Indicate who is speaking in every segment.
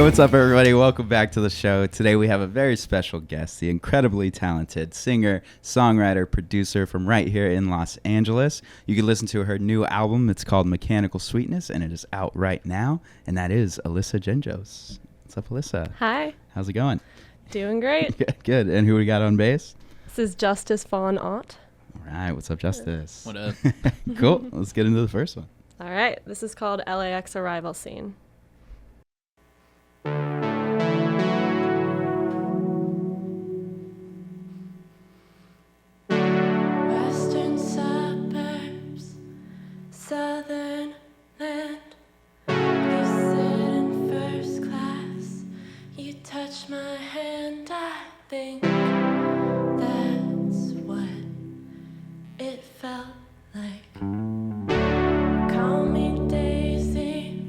Speaker 1: What's up, everybody? Welcome back to the show. Today we have a very special guest, the incredibly talented singer, songwriter, producer from right here in Los Angeles. You can listen to her new album. It's called Mechanical Sweetness, and it is out right now. And that is Alyssa Gengos. What's up, Alyssa?
Speaker 2: Hi.
Speaker 1: How's it going?
Speaker 2: Doing great.
Speaker 1: Good. And who we got on bass?
Speaker 2: This is Justice Vaughn Ott.
Speaker 1: All right. What's up, Justice?
Speaker 3: What up?
Speaker 1: Cool. Let's get into the first one.
Speaker 2: All right. This is called LAX Arrival Scene.
Speaker 4: Western suburbs, southern land. You sit in first class, you touch my hand. I think that's what it felt like. Call me Daisy,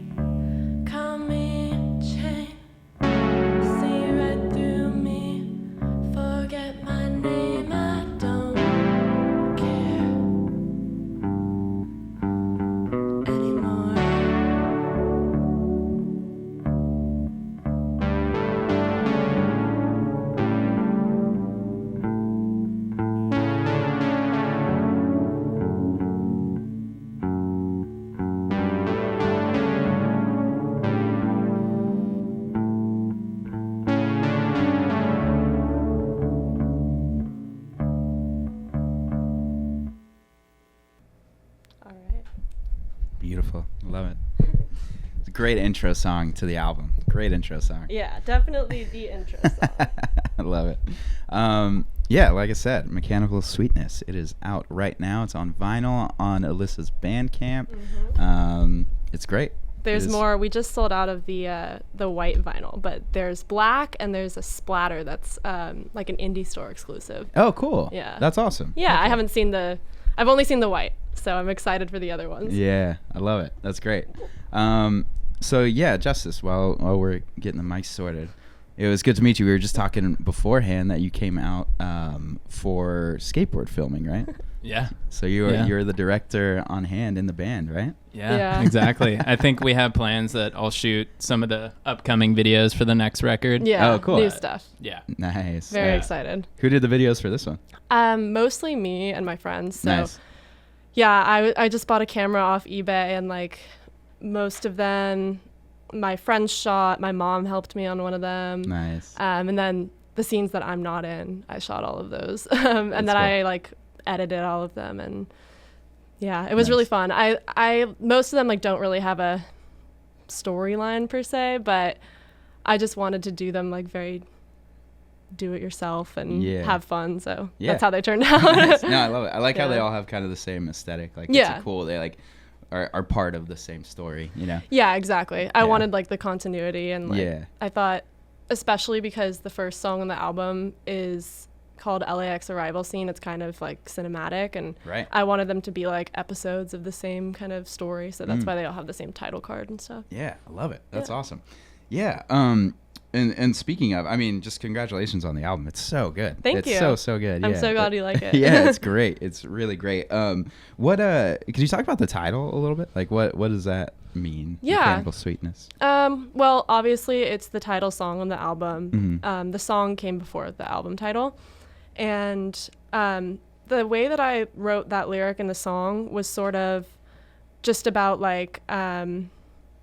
Speaker 4: call me Jane. See right through me, forget my name. I don't care anymore.
Speaker 2: All right.
Speaker 1: Beautiful. Love it. It's a great intro song to the album. Great intro song.
Speaker 2: Yeah, definitely the intro song.
Speaker 1: I love it. Yeah, like I said, Mechanical Sweetness. It is out right now. It's on vinyl on Alyssa's Bandcamp. It's great.
Speaker 2: There's
Speaker 1: It is-
Speaker 2: more. We just sold out of the white vinyl, but there's black and there's a splatter that's like an indie store exclusive.
Speaker 1: Oh, cool.
Speaker 2: Yeah.
Speaker 1: That's awesome.
Speaker 2: Yeah,
Speaker 1: Okay.
Speaker 2: I haven't seen I've only seen the white, so I'm excited for the other ones.
Speaker 1: Yeah, I love it. That's great. So yeah, Justice, while we're getting the mics sorted, it was good to meet you. We were just talking beforehand that you came out for skateboard filming, right?
Speaker 3: Yeah.
Speaker 1: So you're the director on hand in the band, right?
Speaker 2: Yeah.
Speaker 3: Exactly. I think we have plans that I'll shoot some of the upcoming videos for the next record.
Speaker 2: Yeah.
Speaker 1: Oh, cool.
Speaker 2: New stuff.
Speaker 3: Yeah.
Speaker 1: Nice.
Speaker 2: Very
Speaker 3: Yeah.
Speaker 2: excited.
Speaker 1: Who did the videos for this one?
Speaker 2: Mostly me and my friends. So
Speaker 1: Nice.
Speaker 2: yeah, I just bought a camera off eBay, and like most of them my friends shot. My mom helped me on one of them.
Speaker 1: Nice.
Speaker 2: And then the scenes that I'm not in, I shot all of those. And then
Speaker 1: cool.
Speaker 2: I like edited all of them, and yeah, it was
Speaker 1: Nice.
Speaker 2: really fun. I most of them like don't really have a storyline per se, but I just wanted to do them like very do it yourself and
Speaker 1: Yeah.
Speaker 2: have fun. So
Speaker 1: Yeah.
Speaker 2: that's how they turned out.
Speaker 1: Nice. No, I love it. I like how they
Speaker 2: Yeah.
Speaker 1: all have kind of the same aesthetic. Like,
Speaker 2: Yeah.
Speaker 1: it's cool. They like are part of the same story, you know?
Speaker 2: Yeah, exactly. I
Speaker 1: Yeah.
Speaker 2: wanted like the continuity, and like
Speaker 1: Yeah.
Speaker 2: I thought, especially because the first song on the album is called LAX Arrival Scene, it's kind of like cinematic, and
Speaker 1: Right.
Speaker 2: I wanted them to be like episodes of the same kind of story, so that's
Speaker 1: Mm.
Speaker 2: why they all have the same title card and stuff.
Speaker 1: Yeah, I love it. That's
Speaker 2: Yeah.
Speaker 1: awesome. Yeah. And speaking of, I mean, just congratulations on the album. It's so good.
Speaker 2: Thank
Speaker 1: it's
Speaker 2: you.
Speaker 1: so good.
Speaker 2: I'm
Speaker 1: yeah.
Speaker 2: so glad you like it.
Speaker 1: Yeah, it's great. It's really great. Could you talk about the title a little bit? Like, what does that mean?
Speaker 2: Yeah.
Speaker 1: Mechanical Sweetness.
Speaker 2: Well, obviously it's the title song on the album.
Speaker 1: Mhm.
Speaker 2: The song came before the album title, and the way that I wrote that lyric in the song was sort of just about like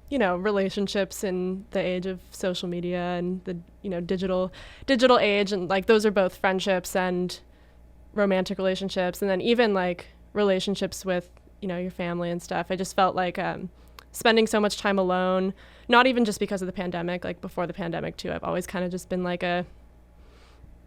Speaker 2: relationships in the age of social media and the digital age, and like those are both friendships and romantic relationships, and then even like relationships with your family and stuff. I just felt like spending so much time alone, not even just because of the pandemic, like before the pandemic too, I've always kind of just been like a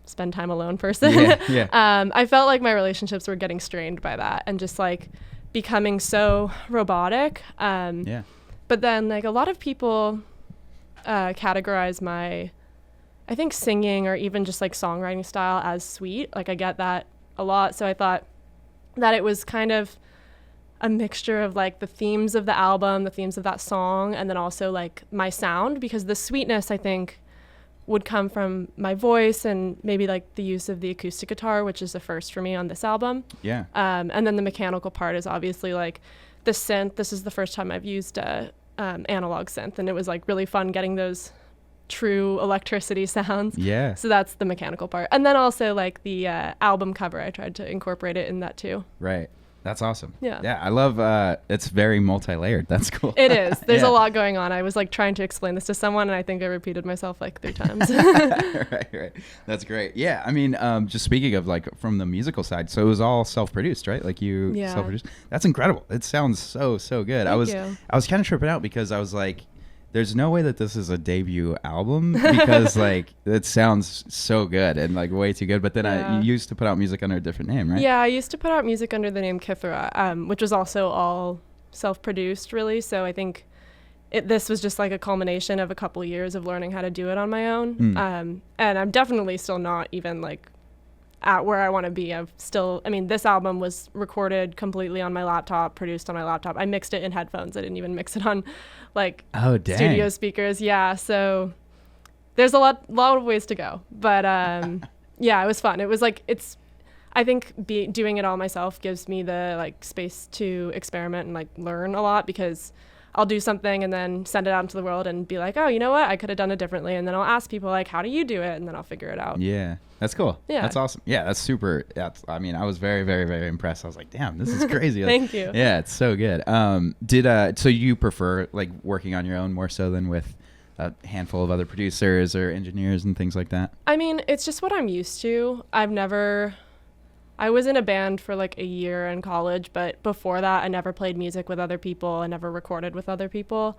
Speaker 2: spend time alone person.
Speaker 1: Yeah.
Speaker 2: I felt like my relationships were getting strained by that and just like becoming so robotic.
Speaker 1: Yeah.
Speaker 2: But then like a lot of people categorize my, I think, singing or even just like songwriting style as sweet. Like I get that a lot. So I thought that it was kind of a mixture of like the themes of the album, the themes of that song, and then also like my sound, because the sweetness I think would come from my voice and maybe like the use of the acoustic guitar, which is the first for me on this album.
Speaker 1: Yeah.
Speaker 2: And then the mechanical part is obviously like the synth. This is the first time I've used analog synth, and it was like really fun getting those true electricity sounds.
Speaker 1: Yeah.
Speaker 2: So that's the mechanical part. And then also like the album cover, I tried to incorporate it in that too.
Speaker 1: Right. That's awesome.
Speaker 2: Yeah.
Speaker 1: Yeah. I love, it's very multi-layered. That's cool.
Speaker 2: It is. There's
Speaker 1: Yeah.
Speaker 2: a lot going on. I was like trying to explain this to someone and I think I repeated myself like 3 times.
Speaker 1: Right. That's great. Yeah. I mean, just speaking of like from the musical side, so it was all self-produced, right? Like you
Speaker 2: Yeah.
Speaker 1: self-produced. That's incredible. It sounds so good. I
Speaker 2: Thank
Speaker 1: was
Speaker 2: you.
Speaker 1: kind of tripping out because I was like, there's no way that this is a debut album because like it sounds so good and like way too good. But then
Speaker 2: Yeah.
Speaker 1: you used to put out music under a different name, right?
Speaker 2: Yeah, I used to put out music under the name Kithra, which was also all self-produced, really. So I think this was just like a culmination of a couple years of learning how to do it on my own. And I'm definitely still not even like at where I want to be. This album was recorded completely on my laptop, produced on my laptop. I mixed it in headphones. I didn't even mix it on like
Speaker 1: Oh, dang.
Speaker 2: studio speakers. Yeah, so there's a lot of ways to go. But yeah, it was fun. It was like I think doing it all myself gives me the like space to experiment and like learn a lot because I'll do something and then send it out into the world and be like, oh, you know what? I could have done it differently. And then I'll ask people like, how do you do it? And then I'll figure it out.
Speaker 1: Yeah. That's cool.
Speaker 2: Yeah.
Speaker 1: That's awesome. Yeah, that's super. I mean, I was very, very, very impressed. I was like, damn, this is crazy.
Speaker 2: Thank you.
Speaker 1: Yeah, it's so good. So you prefer like working on your own more so than with a handful of other producers or engineers and things like that?
Speaker 2: I mean, it's just what I'm used to. I was in a band for like a year in college, but before that, I never played music with other people. I never recorded with other people.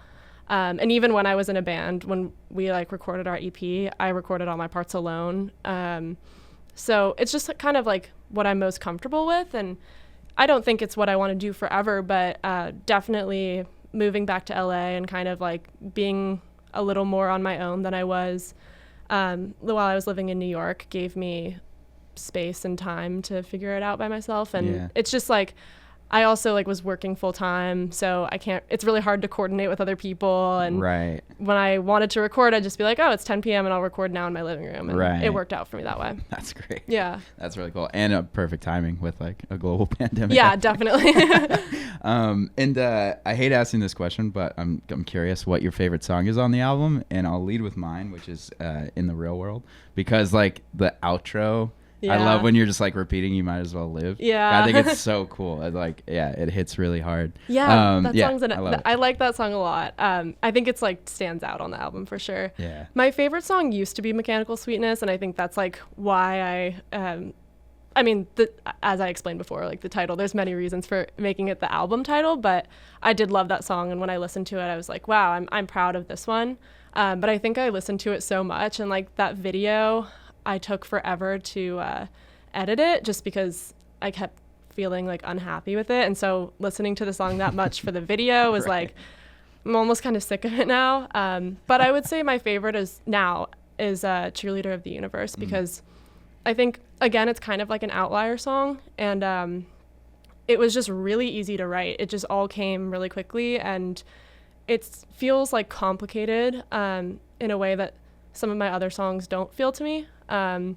Speaker 2: And even when I was in a band, when we like recorded our EP, I recorded all my parts alone. So it's just kind of like what I'm most comfortable with. And I don't think it's what I want to do forever, but definitely moving back to LA and kind of like being a little more on my own than I was while I was living in New York gave me space and time to figure it out by myself. And it's just like I also like was working full time, so it's really hard to coordinate with other people. And
Speaker 1: right.
Speaker 2: when I wanted to record, I'd just be like, oh, it's 10 p.m. and I'll record now in my living room. And it worked out for me that way.
Speaker 1: That's great.
Speaker 2: Yeah.
Speaker 1: That's really cool. And a perfect timing with like a global pandemic.
Speaker 2: Yeah, definitely.
Speaker 1: I hate asking this question, but I'm curious what your favorite song is on the album, and I'll lead with mine, which is In the Real World, because like the outro, I love when you're just like repeating "You Might As Well Live."
Speaker 2: Yeah,
Speaker 1: I think it's so cool. It hits really hard.
Speaker 2: Yeah, that song's
Speaker 1: I
Speaker 2: like that song a lot. I think it's like stands out on the album for sure.
Speaker 1: Yeah.
Speaker 2: My favorite song used to be "Mechanical Sweetness," and I think that's like why as I explained before, like the title, there's many reasons for making it the album title, but I did love that song, and when I listened to it, I was like, wow, I'm proud of this one. But I think I listened to it so much, and like that video, I took forever to edit it just because I kept feeling like unhappy with it. And so listening to the song that much for the video was like, I'm almost kind of sick of it now. But I would say my favorite is Cheerleader of the Universe, because I think, again, it's kind of like an outlier song. And it was just really easy to write. It just all came really quickly. And it feels like complicated in a way that some of my other songs don't feel to me. I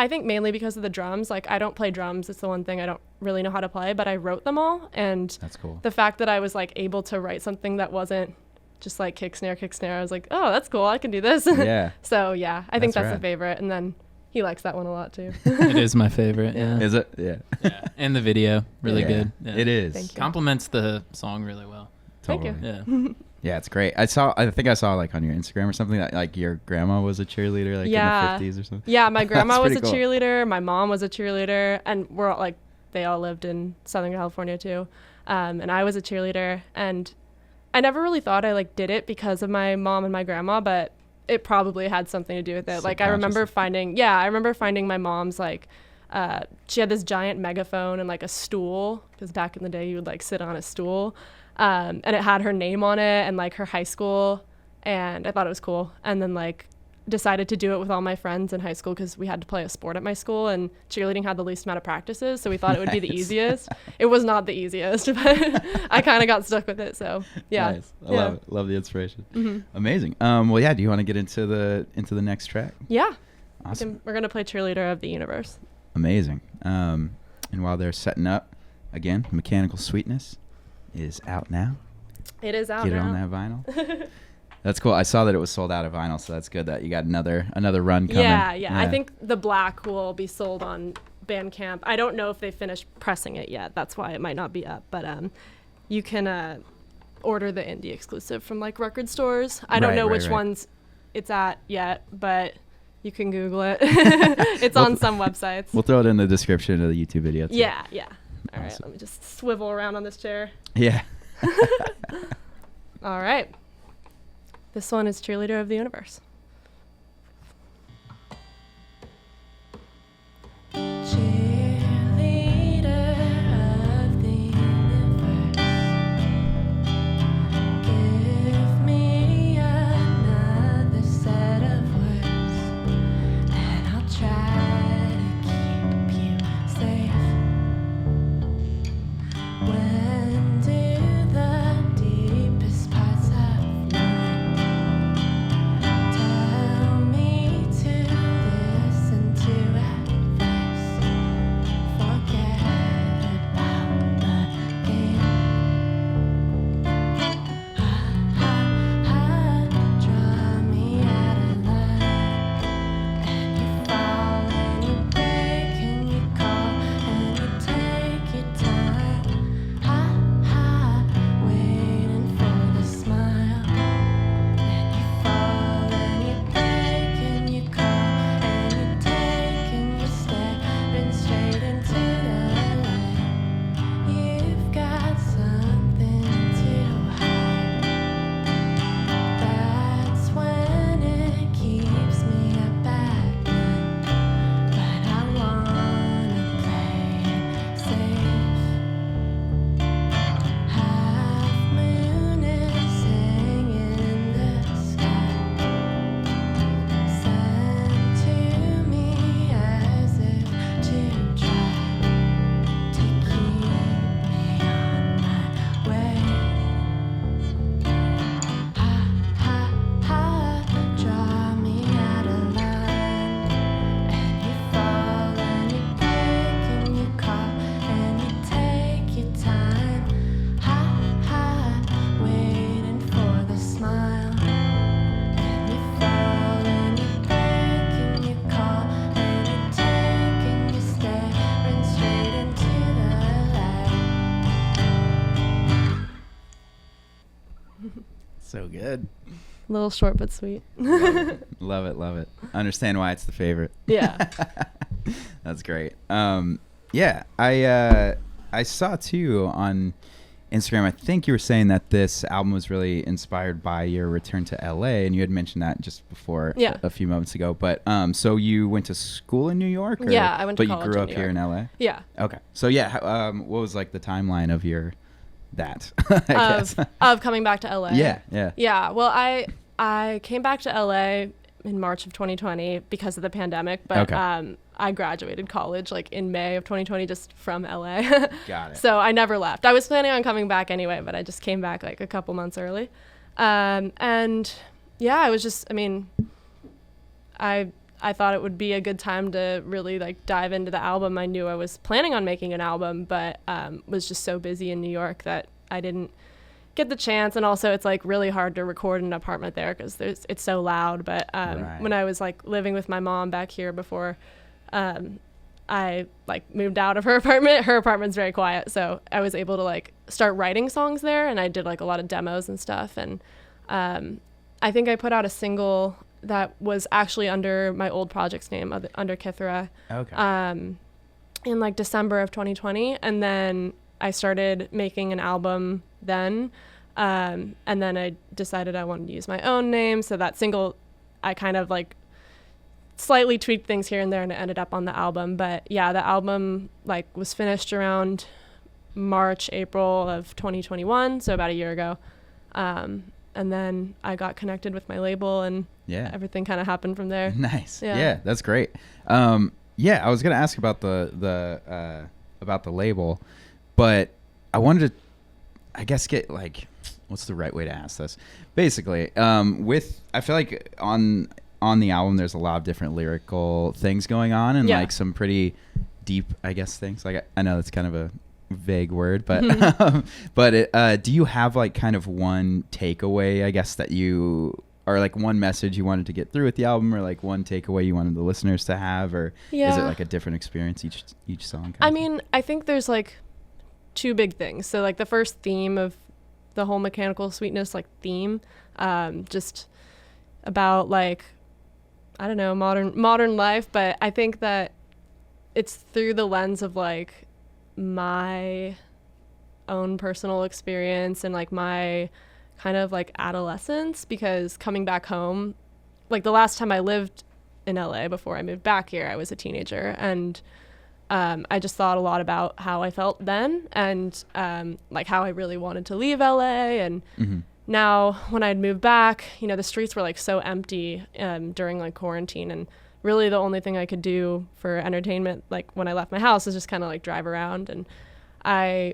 Speaker 2: think mainly because of the drums. Like, I don't play drums. It's the one thing I don't really know how to play, but I wrote them all. And
Speaker 1: that's cool.
Speaker 2: The fact that I was like able to write something that wasn't just like kick snare, I was like, oh, that's cool. I can do this.
Speaker 1: Yeah.
Speaker 2: So yeah, I think that's
Speaker 1: rad.
Speaker 2: the favorite. And then he likes that one a lot too.
Speaker 3: It is my favorite. Yeah.
Speaker 1: Is it? Yeah.
Speaker 3: Yeah. And the video, really good. Yeah.
Speaker 1: It is.
Speaker 2: Thank you.
Speaker 3: Complements the song really well.
Speaker 1: Totally.
Speaker 2: Thank you.
Speaker 3: Yeah.
Speaker 1: Yeah, it's great. I think I saw like on your Instagram or something that like your grandma was a cheerleader like in the 50s or something.
Speaker 2: Yeah, my grandma was
Speaker 1: pretty
Speaker 2: a
Speaker 1: cool.
Speaker 2: cheerleader. My mom was a cheerleader, and we're all, like, they all lived in Southern California too. And I was a cheerleader, and I never really thought I like did it because of my mom and my grandma, but it probably had something to do with it. Like I remember finding my mom's like she had this giant megaphone and like a stool, because back in the day you would like sit on a stool. And it had her name on it and like her high school, and I thought it was cool. And then like decided to do it with all my friends in high school because we had to play a sport at my school, and cheerleading had the least amount of practices, so we thought it would be the easiest. It was not the easiest, but I kind of got stuck with it. So yeah,
Speaker 1: Nice. I love it. Love the inspiration. Amazing. Well, yeah. Do you want to get into the next track?
Speaker 2: Yeah.
Speaker 1: Awesome.
Speaker 2: We're gonna play Cheerleader of the Universe.
Speaker 1: Amazing. And while they're setting up, again, Mechanical Sweetness is out now.
Speaker 2: It is out
Speaker 1: Get
Speaker 2: now.
Speaker 1: it on that vinyl. That's cool. I saw that it was sold out of vinyl, so that's good that you got another run coming.
Speaker 2: Yeah. I think the black will be sold on Bandcamp. I don't know if they finished pressing it yet. That's why it might not be up. But you can order the indie exclusive from like record stores. I don't know which ones it's at yet, but you can Google it. It's on some websites.
Speaker 1: We'll throw it in the description of the YouTube video too.
Speaker 2: Yeah. All right,
Speaker 1: Awesome.
Speaker 2: let me just swivel around on this chair.
Speaker 1: Yeah.
Speaker 2: All right. This one is Cheerleader of the Universe.
Speaker 4: Cheerleader of the universe, give me another set of words, and I'll try to keep you safe. When do the deepest parts of mine tell me to listen to at first? Forget about the game. Draw me out of line, and you fall and you break and you call and you take your time. Waiting for the smile, and you fall and you break and you call and you take and you're staring straight into the light. You've got something to hide. That's when it keeps me up at night. But I wanna play it safe. Half moon is hanging in the sky, sent to me as if to try to keep me on my way. Draw me out of line, and you fall and you break and you call and you take your time. Waiting for the smile, and you fall and you break and you call and you take and you're staring straight into the light.
Speaker 1: So good.
Speaker 2: A little short but sweet.
Speaker 1: Love it. Understand why it's the favorite.
Speaker 2: Yeah.
Speaker 1: That's great. Yeah, I saw too on Instagram. I think you were saying that this album was really inspired by your return to LA, and you had mentioned that just before
Speaker 2: Yeah.
Speaker 1: a few moments ago. But so you went to school in New York? Or,
Speaker 2: Yeah, I went to
Speaker 1: but
Speaker 2: college
Speaker 1: you grew
Speaker 2: in
Speaker 1: up
Speaker 2: New
Speaker 1: here in
Speaker 2: York.
Speaker 1: LA?
Speaker 2: Yeah.
Speaker 1: Okay. So yeah, what was like the timeline of your that? I guess.
Speaker 2: Of coming back to LA.
Speaker 1: Yeah.
Speaker 2: Yeah. Well, I came back to LA in March of 2020 because of the pandemic, but
Speaker 1: Okay.
Speaker 2: I graduated college like in May of 2020 just from LA.
Speaker 1: Got it.
Speaker 2: So I never left. I was planning on coming back anyway, but I just came back like a couple months early. And yeah, I was just, I mean, I thought it would be a good time to really like dive into the album. I knew I was planning on making an album, but was just so busy in New York that I didn't get the chance. And also it's like really hard to record in an apartment there because it's so loud. But
Speaker 1: Right.
Speaker 2: when I was like living with my mom back here before I like moved out of her apartment's very quiet. So I was able to like start writing songs there, and I did like a lot of demos and stuff. And I think I put out a single that was actually under my old project's name, under Kithra,
Speaker 1: Okay.
Speaker 2: in like December of 2020. And then I started making an album then. And then I decided I wanted to use my own name. So that single, I kind of like slightly tweaked things here and there, and it ended up on the album. But yeah, the album like was finished around March, April of 2021. So about a year ago. And then I got connected with my label, and
Speaker 1: Yeah.
Speaker 2: everything kind of happened from there.
Speaker 1: Nice.
Speaker 2: Yeah.
Speaker 1: Yeah, that's great. Yeah, I was gonna ask about the label, but I wanted to, I guess, get like, what's the right way to ask this? Basically, I feel like on the album there's a lot of different lyrical things going on, and
Speaker 2: Yeah.
Speaker 1: like some pretty deep, I guess, things. Like I know that's kind of a vague word, but do you have like kind of one takeaway, I guess, that you, or like one message you wanted to get through with the album, or like one takeaway you wanted the listeners to have, or is it like a different experience each song?
Speaker 2: I mean, I think there's like two big things. So like the first theme of the whole Mechanical Sweetness like theme, just about like, I don't know, modern life, but I think that it's through the lens of like my own personal experience and like my kind of like adolescence, because coming back home, like the last time I lived in LA before I moved back here, I was a teenager, and I just thought a lot about how I felt then, and like how I really wanted to leave LA. And now when I'd moved back, you know, the streets were like so empty during like quarantine, and really the only thing I could do for entertainment, like when I left my house, is just kind of like drive around. And I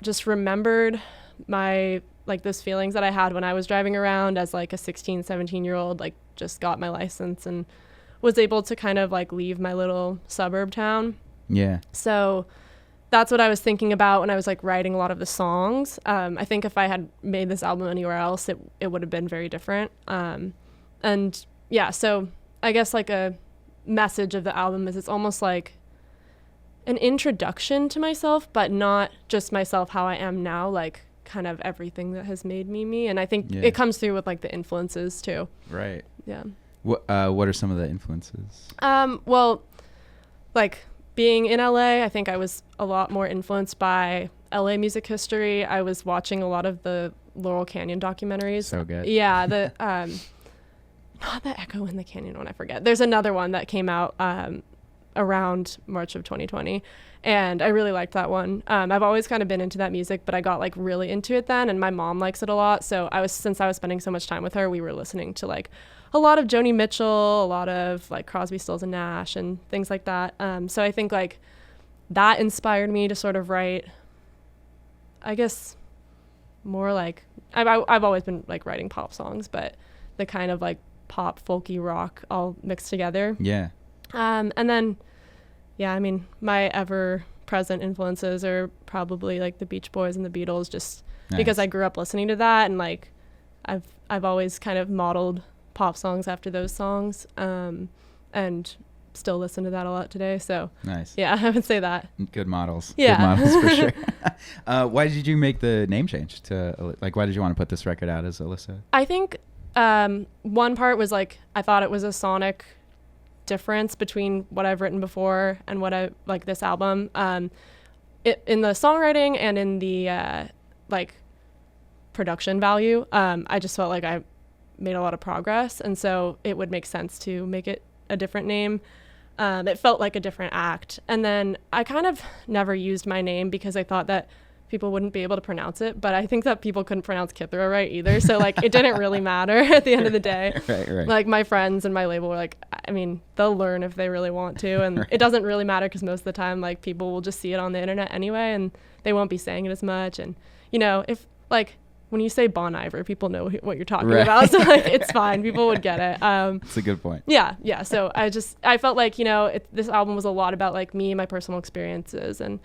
Speaker 2: just remembered my like those feelings that I had when I was driving around as like a 16, 17-year-old, like just got my license and was able to kind of like leave my little suburb town.
Speaker 1: Yeah.
Speaker 2: So that's what I was thinking about when I was like writing a lot of the songs. I think if I had made this album anywhere else, it would have been very different. And yeah, so I guess like a message of the album is it's almost like an introduction to myself, but not just myself, how I am now, like kind of everything that has made me. And I think it comes through with like the influences too.
Speaker 1: Right.
Speaker 2: Yeah.
Speaker 1: What are some of the influences?
Speaker 2: Well, like being in LA, I think I was a lot more influenced by LA music history. I was watching a lot of the Laurel Canyon documentaries.
Speaker 1: So good.
Speaker 2: Yeah, the not the Echo in the Canyon one, I forget. There's another one that came out around March of 2020, and I really liked that one. I've always kind of been into that music, but I got like really into it then, and my mom likes it a lot. So since I was spending so much time with her, we were listening to like a lot of Joni Mitchell, a lot of like Crosby, Stills and Nash and things like that. So I think like that inspired me to sort of write, I guess, more like I've always been like writing pop songs, but the kind of like pop folky rock all mixed together.
Speaker 1: Yeah.
Speaker 2: And then, yeah, I mean, my ever present influences are probably like the Beach Boys and the Beatles, just because I grew up listening to that, and like I've always kind of modeled pop songs after those songs, and still listen to that a lot today. So
Speaker 1: nice.
Speaker 2: Yeah, I would say that.
Speaker 1: Good models.
Speaker 2: Yeah.
Speaker 1: Good models for sure. Why did you make the name change to, like, why did you want to put this record out as Alyssa?
Speaker 2: I think one part was like I thought it was a sonic difference between what I've written before and what I like this album. In the songwriting and in the like production value, I just felt like I made a lot of progress, and so it would make sense to make it a different name. It felt like a different act. And then I kind of never used my name because I thought that people wouldn't be able to pronounce it, but I think that people couldn't pronounce Kithra right either. So like it didn't really matter at the end of the day.
Speaker 1: Right.
Speaker 2: Like my friends and my label were like, I mean, they'll learn if they really want to. And it doesn't really matter because most of the time, like people will just see it on the internet anyway, and they won't be saying it as much. And, you know, if like when you say Bon Iver, people know what you're talking about. So like it's fine. People would get it.
Speaker 1: That's a good point.
Speaker 2: Yeah. So I felt like, you know, this album was a lot about like me, my personal experiences, and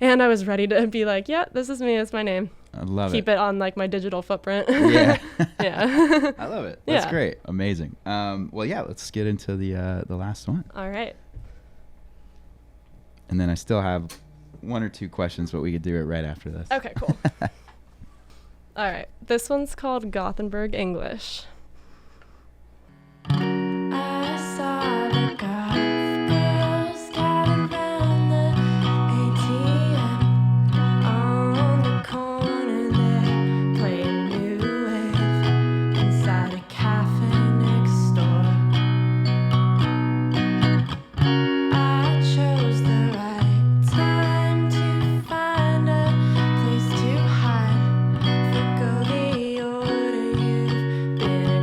Speaker 2: I was ready to be like, yeah, this is me. It's my name.
Speaker 1: I love
Speaker 2: Keep it on like my digital footprint.
Speaker 1: Yeah.
Speaker 2: Yeah.
Speaker 1: I love it. That's
Speaker 2: Yeah.
Speaker 1: great. Amazing. Well, yeah, let's get into the last one.
Speaker 2: All right.
Speaker 1: And then I still have one or two questions, but we could do it right after this.
Speaker 2: Okay, cool. All right. This one's called Gothenburg English.
Speaker 4: I saw the golf girls gathered round the ATM on the corner there, playing New Wave inside a cafe next door. I chose the right time to find a place to hide. Forgo the order you've been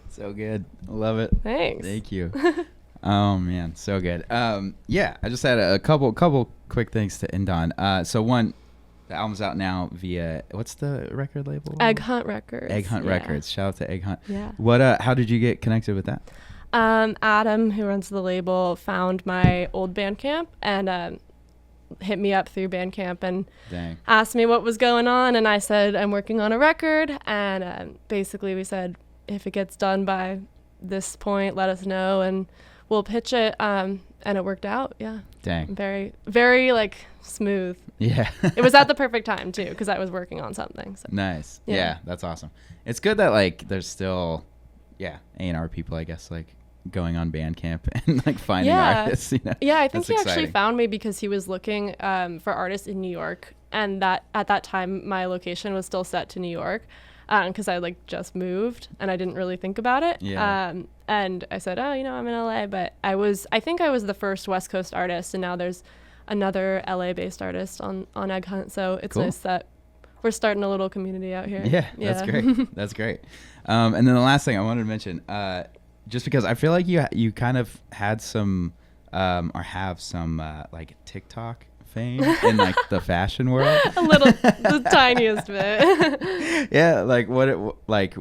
Speaker 1: So good. Love it.
Speaker 2: Thanks.
Speaker 1: Thank you. Oh man, so good. Yeah, I just had a couple quick things to end on. So one, the album's out now via, what's the record label?
Speaker 2: Egg Hunt Records.
Speaker 1: Egg Hunt
Speaker 2: yeah.
Speaker 1: Records. Shout out to Egg Hunt.
Speaker 2: Yeah.
Speaker 1: What? How did you get connected with that?
Speaker 2: Adam, who runs the label, found my old Bandcamp and hit me up through Bandcamp and
Speaker 1: Dang.
Speaker 2: asked me what was going on. And I said, I'm working on a record. And basically we said, if it gets done by this point, let us know and we'll pitch it. And it worked out. Yeah.
Speaker 1: Dang.
Speaker 2: Very, very like smooth.
Speaker 1: Yeah.
Speaker 2: It was at the perfect time too, because I was working on something. So.
Speaker 1: Nice.
Speaker 2: Yeah.
Speaker 1: Yeah, that's awesome. It's good that like there's still, A&R people, I guess, like going on Bandcamp and like finding artists. You know?
Speaker 2: Yeah, I think
Speaker 1: That's
Speaker 2: he actually
Speaker 1: exciting.
Speaker 2: found me because he was looking for artists in New York, and that at that time my location was still set to New York, because I like just moved and I didn't really think about it.
Speaker 1: Yeah.
Speaker 2: And I said, oh, I'm in LA, but I think I was the first West Coast artist, and now there's another LA based artist on Egg Hunt, so it's
Speaker 1: Cool.
Speaker 2: nice that we're starting a little community out here.
Speaker 1: Yeah, that's great. That's great. And then the last thing I wanted to mention, just because I feel like you kind of had some or have some like TikTok fame in like the fashion world.
Speaker 2: A little, the tiniest bit.
Speaker 1: Yeah, like what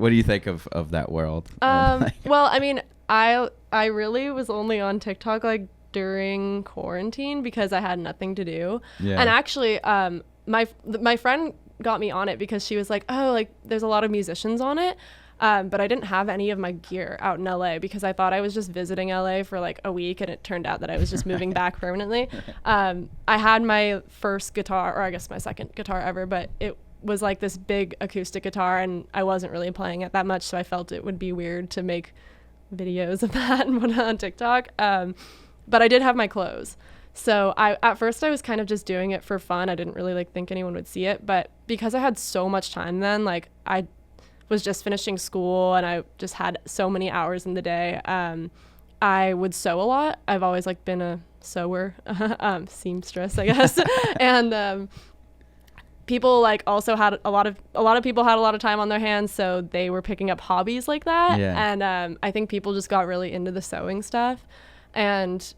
Speaker 1: do you think of that world? Like-
Speaker 2: Well, I mean, I really was only on TikTok like during quarantine because I had nothing to do.
Speaker 1: Yeah.
Speaker 2: And actually, my friend got me on it because she was like, oh, like there's a lot of musicians on it. But I didn't have any of my gear out in LA because I thought I was just visiting LA for like a week, and it turned out that I was just moving back permanently. I had my first guitar, or I guess my second guitar ever, but it was like this big acoustic guitar, and I wasn't really playing it that much, so I felt it would be weird to make videos of that and put it on TikTok. But I did have my clothes. So at first I was kind of just doing it for fun. I didn't really like think anyone would see it, but because I had so much time then, like I was just finishing school and I just had so many hours in the day. I would sew a lot. I've always like been a sewer, seamstress, I guess. And people like also had a lot of people had a lot of time on their hands, so they were picking up hobbies like that.
Speaker 1: Yeah.
Speaker 2: And I think people just got really into the sewing stuff, and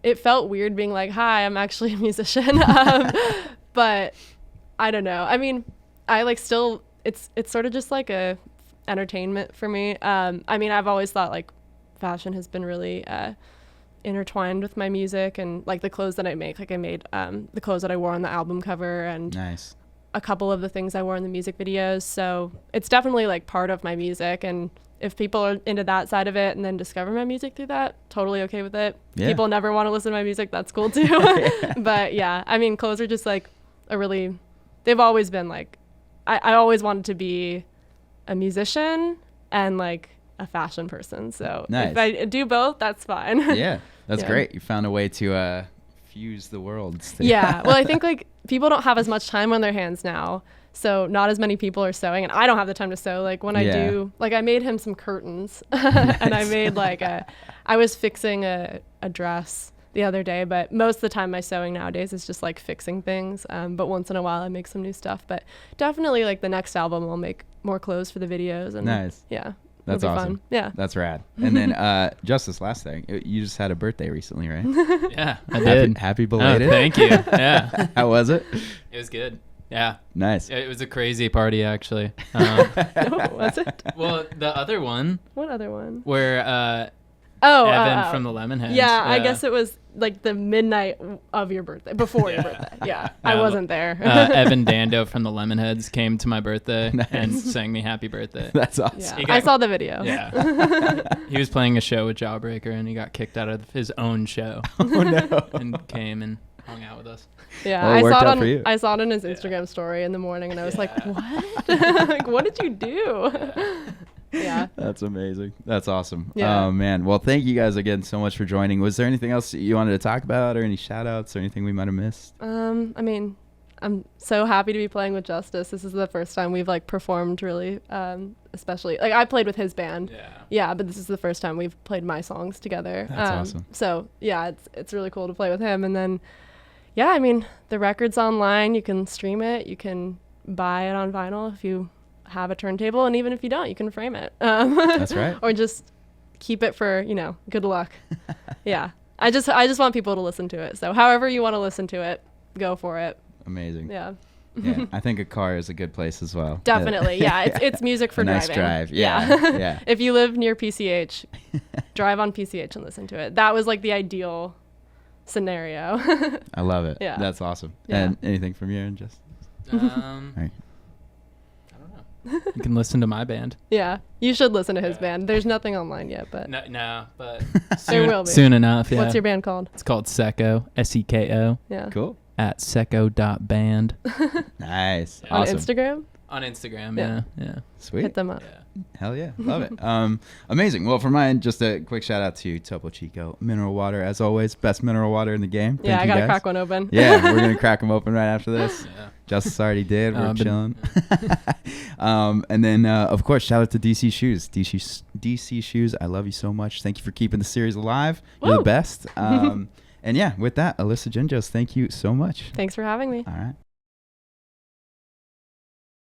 Speaker 2: it felt weird being like, hi, I'm actually a musician. But I don't know. I mean, I like still, it's sort of just like a entertainment for me. I mean, I've always thought like fashion has been really intertwined with my music, and like the clothes that I make, like I made the clothes that I wore on the album cover and
Speaker 1: Nice.
Speaker 2: a couple of the things I wore in the music videos. So it's definitely like part of my music, and if people are into that side of it and then discover my music through that, totally okay with it.
Speaker 1: Yeah.
Speaker 2: People never want to listen to my music, that's cool too. But yeah, I mean, clothes are just like they've always been like, I always wanted to be a musician and like a fashion person. So
Speaker 1: Nice.
Speaker 2: if I do both, that's fine.
Speaker 1: Yeah, that's
Speaker 2: Yeah.
Speaker 1: great. You found a way to fuse the worlds.
Speaker 2: Yeah. Well, I think like people don't have as much time on their hands now. So not as many people are sewing, and I don't have the time to sew. Like when I
Speaker 1: Yeah.
Speaker 2: do, like I made him some curtains and I made like I was fixing a dress the other day, but most of the time my sewing nowadays is just like fixing things. But once in a while I make some new stuff, but definitely like the next album I'll make more clothes for the videos. And
Speaker 1: Nice.
Speaker 2: Yeah.
Speaker 1: That's
Speaker 2: it'll be
Speaker 1: awesome.
Speaker 2: Fun. Yeah.
Speaker 1: That's rad. And then Justice, last thing. You just had a birthday recently, right?
Speaker 3: Yeah, I did.
Speaker 1: Happy belated.
Speaker 3: Oh, thank you. Yeah,
Speaker 1: How was it?
Speaker 3: it was good. Yeah,
Speaker 1: Nice.
Speaker 3: it was a crazy party actually.
Speaker 2: No, was it?
Speaker 3: Well, the other one
Speaker 2: What other one?
Speaker 3: where
Speaker 2: Oh,
Speaker 3: Evan from the Lemonheads.
Speaker 2: Yeah, I guess it was like the midnight of your birthday, before your birthday. Yeah, I
Speaker 3: No,
Speaker 2: wasn't there.
Speaker 3: Evan Dando from the Lemonheads came to my birthday
Speaker 1: Nice.
Speaker 3: and sang me happy birthday.
Speaker 1: That's awesome.
Speaker 2: Yeah,
Speaker 3: He got-
Speaker 2: I saw the video.
Speaker 3: Yeah. He was playing a show with Jawbreaker and he got kicked out of his own show
Speaker 1: Oh no.
Speaker 3: and came and hung out with us.
Speaker 2: Yeah,
Speaker 1: Well, it
Speaker 2: I
Speaker 1: worked
Speaker 2: saw it
Speaker 1: out for you.
Speaker 2: on I saw it on his Instagram story in the morning, and I was like, "What? Like, what did you do?" Yeah.
Speaker 1: That's amazing. That's awesome.
Speaker 2: Yeah.
Speaker 1: Oh man. Well, thank you guys again so much for joining. Was there anything else you wanted to talk about, or any shout outs, or anything we might have missed?
Speaker 2: I mean, I'm so happy to be playing with Justice. This is the first time we've like performed really, especially like I played with his band.
Speaker 3: Yeah.
Speaker 2: Yeah, but this is the first time we've played my songs together.
Speaker 1: That's awesome.
Speaker 2: So yeah, it's really cool to play with him. And then, yeah, I mean, the record's online. You can stream it. You can buy it on vinyl if you have a turntable, and even if you don't, you can frame it.
Speaker 1: That's right.
Speaker 2: Or just keep it for, good luck. Yeah. I just want people to listen to it. So however you want to listen to it, go for it.
Speaker 1: Amazing.
Speaker 2: Yeah.
Speaker 1: Yeah, I think a car is a good place as well.
Speaker 2: Definitely. Yeah. It's music for
Speaker 1: a
Speaker 2: driving.
Speaker 1: nice drive. Yeah. Yeah.
Speaker 2: If you live near PCH, drive on PCH and listen to it. That was like the ideal scenario.
Speaker 1: I love it.
Speaker 2: Yeah.
Speaker 1: That's awesome.
Speaker 2: Yeah.
Speaker 1: And anything from you? And just
Speaker 3: Right.
Speaker 1: right.
Speaker 3: I don't know. You can listen to my band.
Speaker 2: Yeah. You should listen to his
Speaker 3: Yeah.
Speaker 2: band. There's nothing online yet, but
Speaker 3: No, but
Speaker 2: There will be.
Speaker 3: soon enough. Yeah.
Speaker 2: what's your band called?
Speaker 3: It's called Seko, Seko,
Speaker 2: Yeah.
Speaker 1: Cool.
Speaker 3: at seko.band.
Speaker 1: Nice.
Speaker 3: Yeah.
Speaker 2: On
Speaker 1: Awesome.
Speaker 2: Instagram?
Speaker 3: On Instagram,
Speaker 2: Yeah.
Speaker 3: yeah.
Speaker 1: Sweet.
Speaker 2: Hit them up.
Speaker 3: Yeah.
Speaker 1: Hell yeah. Love it. Amazing. Well, for mine, just a quick shout out to Topo Chico Mineral Water, as always. Best mineral water in the game.
Speaker 2: Yeah,
Speaker 1: Thank
Speaker 2: I
Speaker 1: you
Speaker 2: gotta
Speaker 1: guys.
Speaker 2: crack one open.
Speaker 1: Yeah, we're going to crack them open right after this.
Speaker 3: Yeah.
Speaker 1: Justice already did. We're
Speaker 3: But-
Speaker 1: chilling. And then, of course, shout out to DC Shoes. DC Shoes, I love you so much. Thank you for keeping the series alive. You're the
Speaker 2: Woo.
Speaker 1: best. And yeah, with that, Alyssa Gengos, thank you so much.
Speaker 2: Thanks for having me.
Speaker 1: All right.